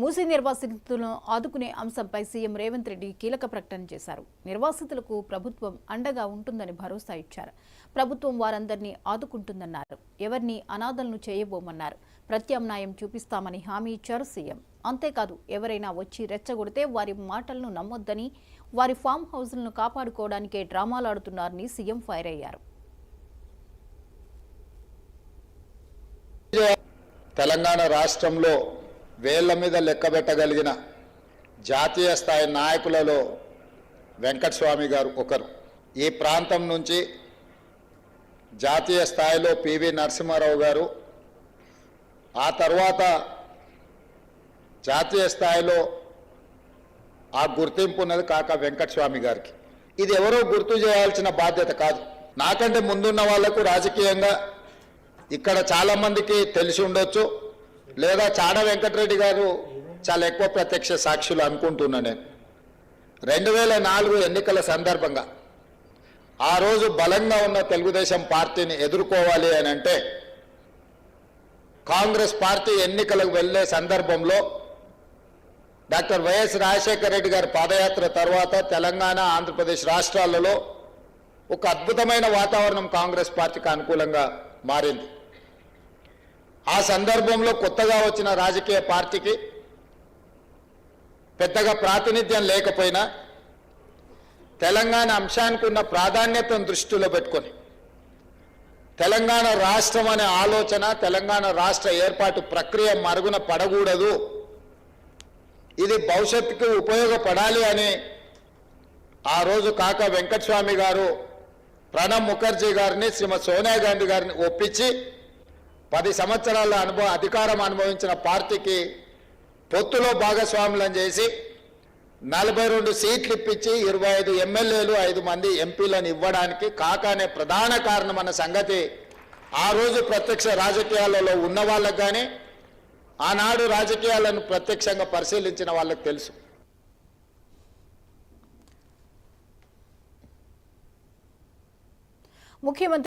మూసీ నిర్వాసితులను ఆదుకునే అంశంపై సీఎం రేవంత్ రెడ్డి కీలక ప్రకటన చేశారు. నిర్వాసితులకు ప్రభుత్వం అండగా ఉంటుందని భరోసా ఇచ్చారు. ప్రభుత్వం వారందరినీ ఆదుకుంటుందన్నారు. ఎవరిని అనాథలను చేయబోమన్నారు. ప్రత్యామ్నాయం చూపిస్తామని హామీ ఇచ్చారు సీఎం. అంతేకాదు, ఎవరైనా వచ్చి రెచ్చగొడితే వారి మాటలను నమ్మొద్దని, వారి ఫామ్ హౌస్లను కాపాడుకోవడానికే డ్రామాలాడుతున్నారని సీఎం ఫైర్ అయ్యారు. తెలంగాణ రాష్ట్రంలో వేళ్ల మీద లెక్కబెట్టగలిగిన జాతీయ స్థాయి నాయకులలో వెంకటస్వామి గారు ఒకరు. ఈ ప్రాంతం నుంచి జాతీయ స్థాయిలో పివి నరసింహారావు గారు, ఆ తర్వాత జాతీయ స్థాయిలో ఆ గుర్తింపు ఉన్నది కాక వెంకటస్వామి గారికి. ఇది ఎవరో గుర్తు చేయాల్సిన బాధ్యత కాదు. నాకంటే ముందున్న వాళ్లకు రాజకీయంగా ఇక్కడ చాలామందికి తెలిసి ఉండొచ్చు, లేదా చాడ వెంకటరెడ్డి గారు చాలా ఎక్కువ ప్రత్యక్ష సాక్షులు అనుకుంటున్నా నేను. 2004 ఎన్నికల సందర్భంగా ఆ రోజు బలంగా ఉన్న తెలుగుదేశం పార్టీని ఎదుర్కోవాలి అని అంటే కాంగ్రెస్ పార్టీ ఎన్నికలకు వెళ్లే సందర్భంలో డాక్టర్ వైఎస్ రాజశేఖర రెడ్డి గారి పాదయాత్ర తర్వాత తెలంగాణ, ఆంధ్రప్రదేశ్ రాష్ట్రాలలో ఒక అద్భుతమైన వాతావరణం కాంగ్రెస్ పార్టీకి అనుకూలంగా మారింది. ఆ సందర్భంలో కొత్తగా వచ్చిన రాజకీయ పార్టీకి పెద్దగా ప్రాతినిధ్యం లేకపోయినా తెలంగాణ అంశానికి ఉన్న ప్రాధాన్యతను దృష్టిలో పెట్టుకొని తెలంగాణ రాష్ట్రం అనే ఆలోచన, తెలంగాణ రాష్ట్ర ఏర్పాటు ప్రక్రియ మరుగున పడకూడదు, ఇది భవిష్యత్తుకు ఉపయోగపడాలి అని ఆ రోజు కాక వెంకటస్వామి గారు ప్రణబ్ ముఖర్జీ గారిని, శ్రీమతి సోనియా గాంధీ గారిని ఒప్పించి 10 సంవత్సరాల అధికారం అనుభవించిన పార్టీకి పొత్తులో భాగస్వాములను చేసి 42 సీట్లు ఇప్పించి 25 ఎమ్మెల్యేలు, 5 మంది ఎంపీలను ఇవ్వడానికి కాకానే ప్రధాన కారణం అన్న సంగతి ఆ రోజు ప్రత్యక్ష రాజకీయాలలో ఉన్న వాళ్ళకు కానీ ఆనాడు రాజకీయాలను ప్రత్యక్షంగా పరిశీలించిన వాళ్ళకు తెలుసు. ముఖ్యమంత్రి